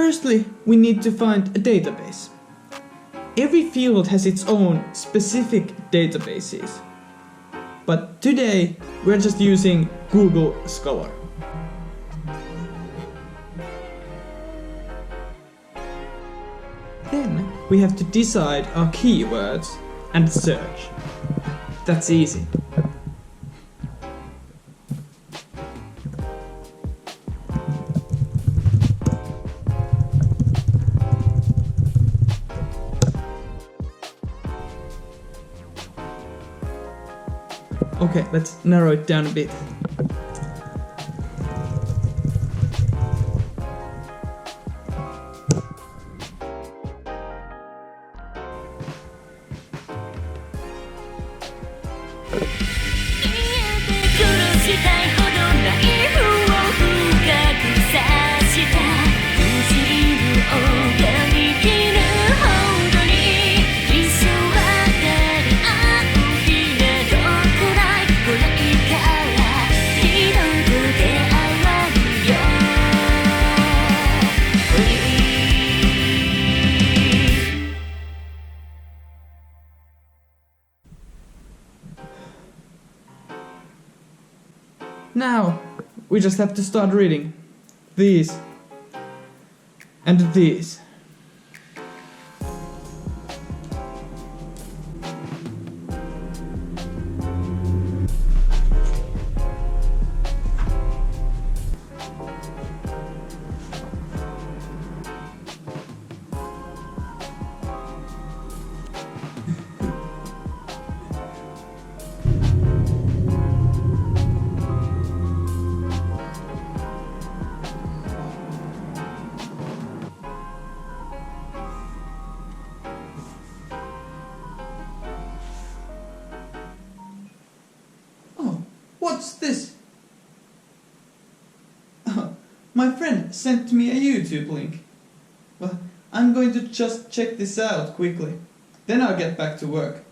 Firstly, we need to find a database. Every field has its own specific databases. But today, we're just using Google Scholar. Then we have to decide our keywords and search. That's easy. Okay, let's narrow it down a bit. Now, we just have to start reading these and these. What's this? Oh, my friend sent me a YouTube link. Well, I'm going to just check this out quickly. Then I'll get back to work.